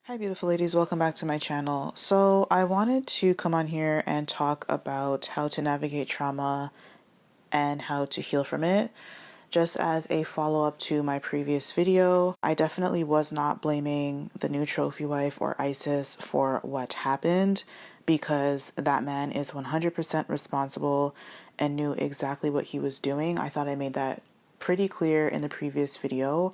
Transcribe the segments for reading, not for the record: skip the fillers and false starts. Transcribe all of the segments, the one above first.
Hi beautiful ladies, welcome back to my channel. So I wanted to come on here and talk about how to navigate trauma and how to heal from it. Just as a follow-up to my previous video, I definitely was not blaming the new trophy wife or ISIS for what happened, because that man is 100% responsible and knew exactly what he was doing. I thought I made that pretty clear in the previous video,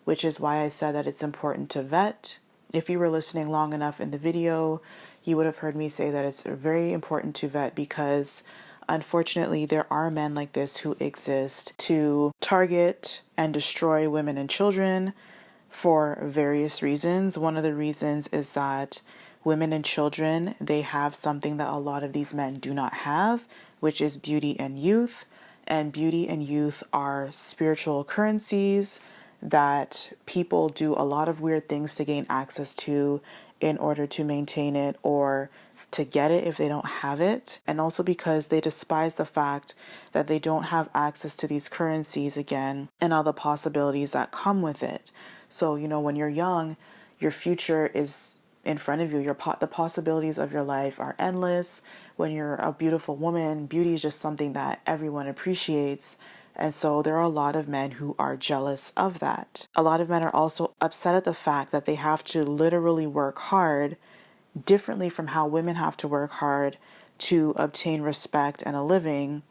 which is why I said that it's important to vet. If you were listening long enough in the video, you would have heard me say that it's very important to vet, because unfortunately there are men like this who exist to target and destroy women and children for various reasons. One of the reasons is that women and children, they have something that a lot of these men do not have, which is beauty and youth. And beauty and youth are spiritual currencies that people do a lot of weird things to gain access to in order to maintain it or to get it if they don't have it. And also because they despise the fact that they don't have access to these currencies again and all the possibilities that come with it. So, when you're young, your future is in front of you. The possibilities of your life are endless. When you're a beautiful woman, beauty is just something that everyone appreciates. And so there are a lot of men who are jealous of that. A lot of men are also upset at the fact that they have to literally work hard differently from how women have to work hard to obtain respect and a living.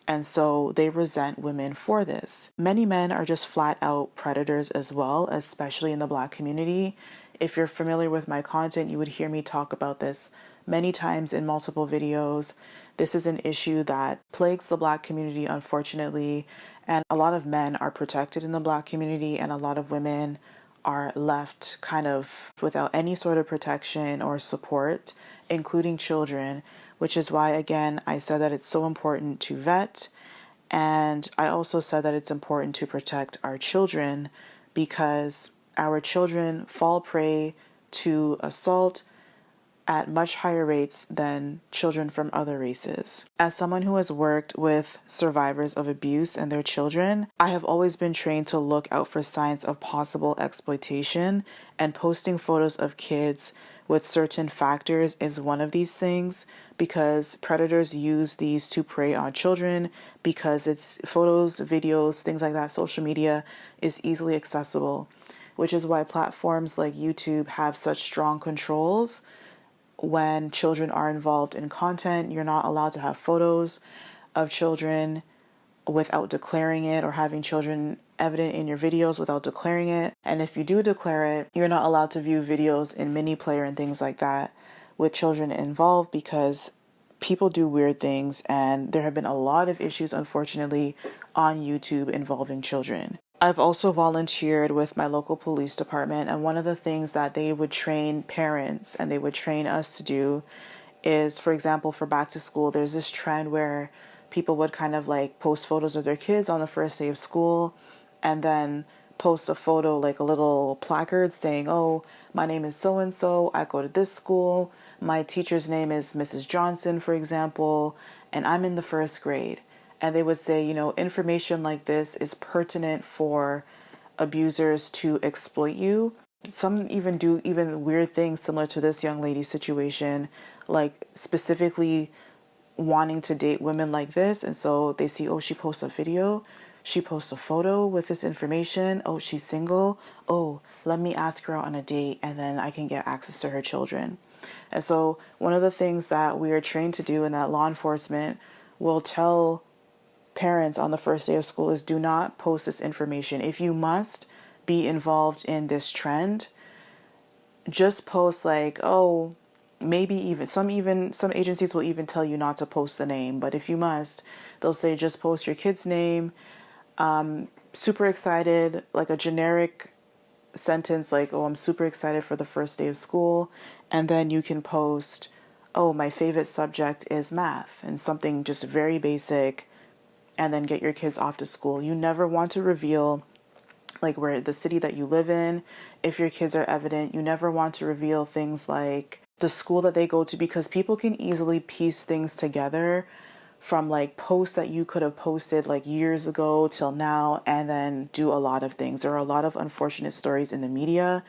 And so they resent women for this. Many men are just flat out predators as well, especially in the Black community. If you're familiar with my content, you would hear me talk about this many times in multiple videos. This is an issue that plagues the Black community, unfortunately, and a lot of men are protected in the Black community, and a lot of women are left kind of without any sort of protection or support, including children, which is why, again, I said that it's so important to vet. And I also said that it's important to protect our children, because our children fall prey to assault at much higher rates than children from other races. As someone who has worked with survivors of abuse and their children, I have always been trained to look out for signs of possible exploitation, and posting photos of kids with certain factors is one of these things, because predators use these to prey on children, because it's photos, videos, things like that. Social media is easily accessible, which is why platforms like YouTube have such strong controls. When children are involved in content, you're not allowed to have photos of children without declaring it, or having children evident in your videos without declaring it. And if you do declare it, you're not allowed to view videos in mini player and things like that with children involved, because people do weird things, and there have been a lot of issues, unfortunately, on YouTube involving children. I've also volunteered with my local police department, and one of the things that they would train parents and they would train us to do is, for example, for back to school, there's this trend where people would kind of like post photos of their kids on the first day of school, and then post a photo, like a little placard saying, oh, my name is so and so, I go to this school, my teacher's name is Mrs. Johnson, for example, and I'm in the first grade. And they would say, information like this is pertinent for abusers to exploit you. Some even do even weird things similar to this young lady's situation, like specifically wanting to date women like this. And so they see, oh, she posts a video, she posts a photo with this information, oh, she's single, oh, let me ask her out on a date and then I can get access to her children. And so one of the things that we are trained to do, and that law enforcement will tell parents on the first day of school, is do not post this information. If you must be involved in this trend, just post like, oh, maybe some agencies will even tell you not to post the name, but if you must, they'll say just post your kid's name, super excited, like a generic sentence like, oh, I'm super excited for the first day of school, and then you can post, oh, my favorite subject is math, and something just very basic, and then get your kids off to school. You never want to reveal like where the city that you live in. If your kids are evident, you never want to reveal things like the school that they go to, because people can easily piece things together from like posts that you could have posted like years ago till now, and then do a lot of things. There are a lot of unfortunate stories in the media,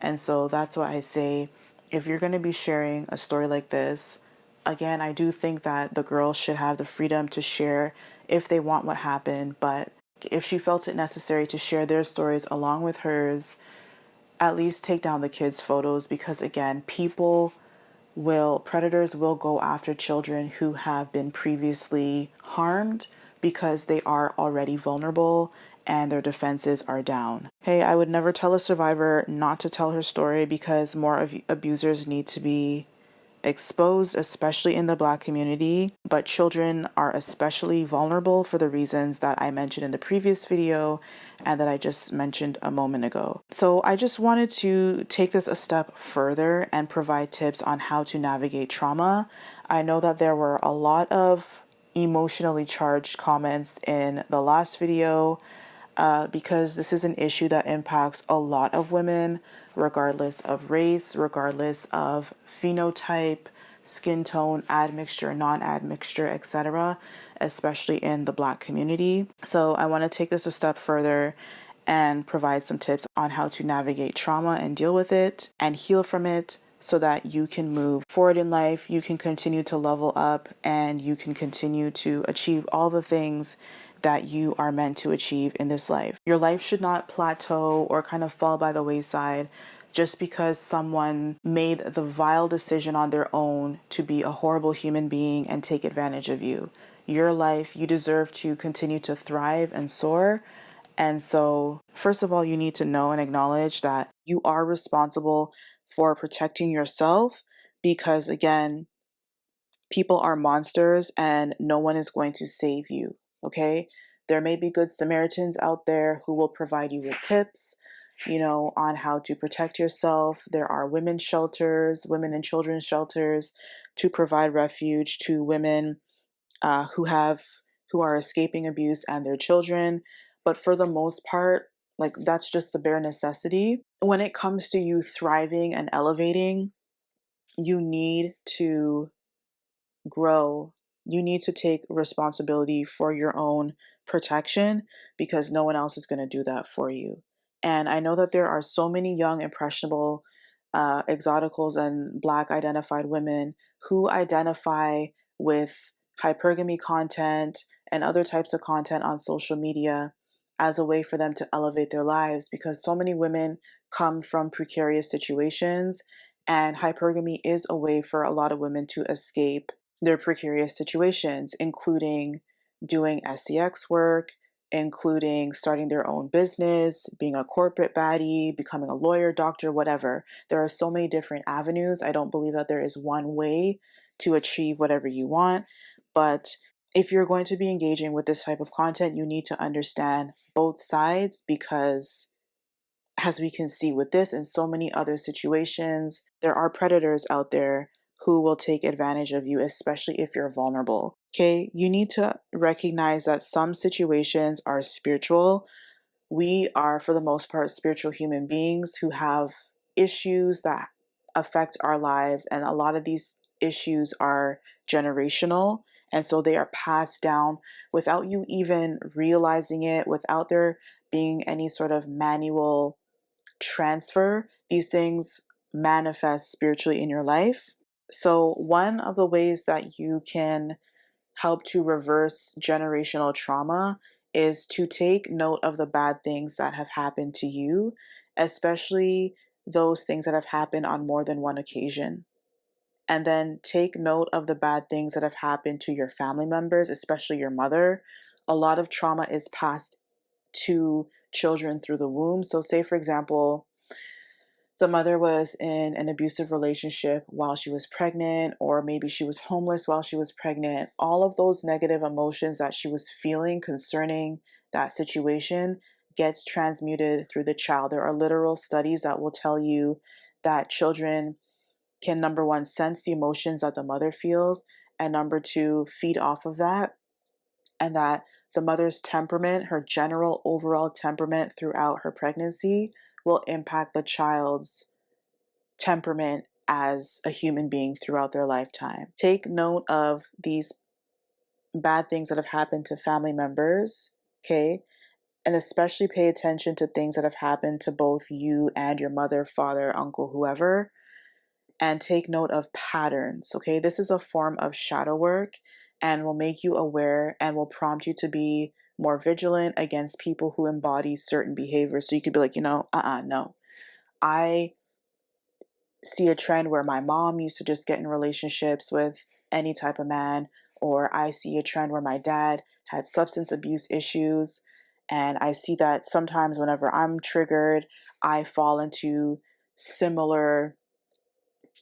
And so that's why I say, if you're going to be sharing a story like this, again, I do think that the girl should have the freedom to share if they want what happened. But if she felt it necessary to share their stories along with hers, at least take down the kids' photos, because again, predators will go after children who have been previously harmed because they are already vulnerable and their defenses are down. Hey, I would never tell a survivor not to tell her story, because more abusers need to be exposed, especially in the Black community, but children are especially vulnerable for the reasons that I mentioned in the previous video and that I just mentioned a moment ago. So I just wanted to take this a step further and provide tips on how to navigate trauma. I know that there were a lot of emotionally charged comments in the last video, because this is an issue that impacts a lot of women, regardless of race, regardless of phenotype, skin tone, admixture, non-admixture, etc., especially in the Black community. So I want to take this a step further and provide some tips on how to navigate trauma and deal with it and heal from it, so that you can move forward in life, you can continue to level up, and you can continue to achieve all the things that you are meant to achieve in this life. Your life should not plateau or kind of fall by the wayside just because someone made the vile decision on their own to be a horrible human being and take advantage of you. Your life, you deserve to continue to thrive and soar. And so, first of all, you need to know and acknowledge that you are responsible for protecting yourself, because, again, people are monsters and no one is going to save you. Okay? There may be good Samaritans out there who will provide you with tips, on how to protect yourself. There are women's shelters, women and children's shelters to provide refuge to women who are escaping abuse and their children. But for the most part, like, that's just the bare necessity. When it comes to you thriving and elevating, you need to grow. You need to take responsibility for your own protection, because no one else is going to do that for you. And I know that there are so many young, impressionable exoticals and Black identified women who identify with hypergamy content and other types of content on social media as a way for them to elevate their lives, because so many women come from precarious situations, and hypergamy is a way for a lot of women to escape their precarious situations, including doing SEX work, including starting their own business, being a corporate baddie, becoming a lawyer, doctor, whatever. There are so many different avenues. I don't believe that there is one way to achieve whatever you want. But if you're going to be engaging with this type of content, you need to understand both sides, because as we can see with this and so many other situations, there are predators out there who will take advantage of you, especially if you're vulnerable. Okay, you need to recognize that some situations are spiritual. We are, for the most part, spiritual human beings who have issues that affect our lives, and a lot of these issues are generational. And so they are passed down without you even realizing it, without there being any sort of manual transfer. These things manifest spiritually in your life. So, one of the ways that you can help to reverse generational trauma is to take note of the bad things that have happened to you, especially those things that have happened on more than one occasion. And then take note of the bad things that have happened to your family members, especially your mother. A lot of trauma is passed to children through the womb. So, say, for example, the mother was in an abusive relationship while she was pregnant, or maybe she was homeless while she was pregnant. All of those negative emotions that she was feeling concerning that situation gets transmuted through the child. There are literal studies that will tell you that children can, number one, sense the emotions that the mother feels, and number two, feed off of that, and that the mother's temperament, her general overall temperament throughout her pregnancy, will impact the child's temperament as a human being throughout their lifetime. Take note of these bad things that have happened to family members, okay? And especially pay attention to things that have happened to both you and your mother, father, uncle, whoever, and take note of patterns. Okay, this is a form of shadow work and will make you aware and will prompt you to be more vigilant against people who embody certain behaviors. So you could be like, no. I see a trend where my mom used to just get in relationships with any type of man, or I see a trend where my dad had substance abuse issues. And I see that sometimes whenever I'm triggered, I fall into similar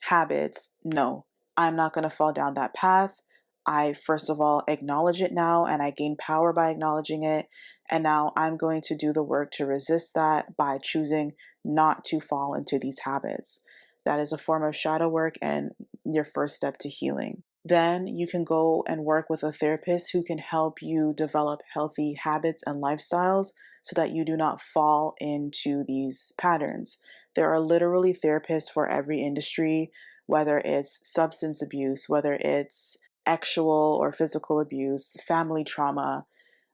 habits. No, I'm not going to fall down that path. I, first of all, acknowledge it now and I gain power by acknowledging it. And now I'm going to do the work to resist that by choosing not to fall into these habits. That is a form of shadow work and your first step to healing. Then you can go and work with a therapist who can help you develop healthy habits and lifestyles so that you do not fall into these patterns. There are literally therapists for every industry, whether it's substance abuse, whether it's actual or physical abuse, family trauma,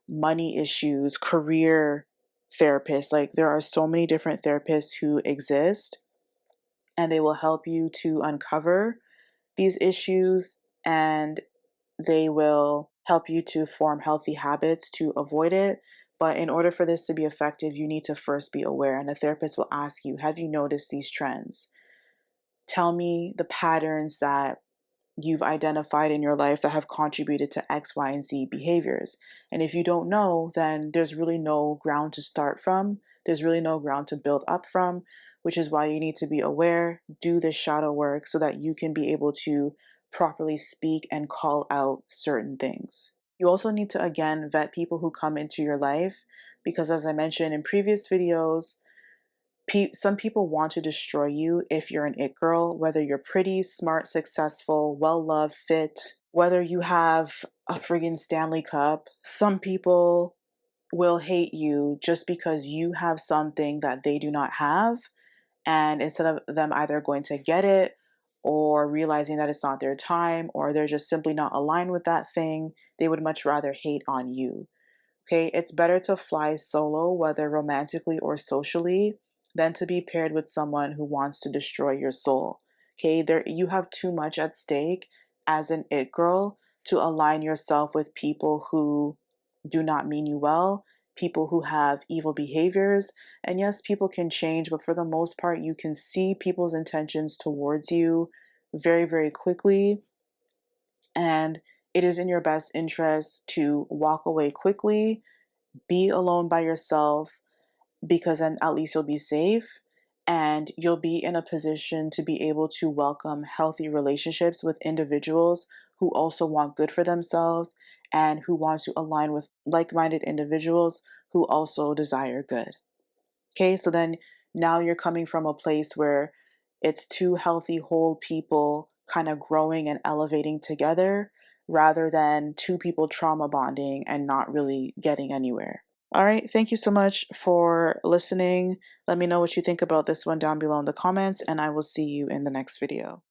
money issues, career therapists. Like there are so many different therapists who exist and they will help you to uncover these issues and they will help you to form healthy habits to avoid it. But in order for this to be effective, you need to first be aware. And the therapist will ask you, have you noticed these trends? Tell me the patterns that you've identified in your life that have contributed to X, Y, and Z behaviors. And if you don't know, then there's really no ground to start from. There's really no ground to build up from, which is why you need to be aware, do this shadow work so that you can be able to properly speak and call out certain things. You also need to, again, vet people who come into your life because, as I mentioned in previous videos, some people want to destroy you if you're an it girl, whether you're pretty, smart, successful, well loved, fit, whether you have a friggin' Stanley Cup. Some people will hate you just because you have something that they do not have. And instead of them either going to get it or realizing that it's not their time or they're just simply not aligned with that thing, they would much rather hate on you. Okay, it's better to fly solo, whether romantically or socially, than to be paired with someone who wants to destroy your soul. Okay, there you have too much at stake as an it girl to align yourself with people who do not mean you well, people who have evil behaviors. And yes, people can change, but for the most part, you can see people's intentions towards you very, very quickly. And it is in your best interest to walk away quickly, be alone by yourself, because then at least you'll be safe and you'll be in a position to be able to welcome healthy relationships with individuals who also want good for themselves and who want to align with like-minded individuals who also desire good. Okay, so then now you're coming from a place where it's two healthy, whole people kind of growing and elevating together rather than two people trauma bonding and not really getting anywhere. All right, thank you so much for listening. Let me know what you think about this one down below in the comments, and I will see you in the next video.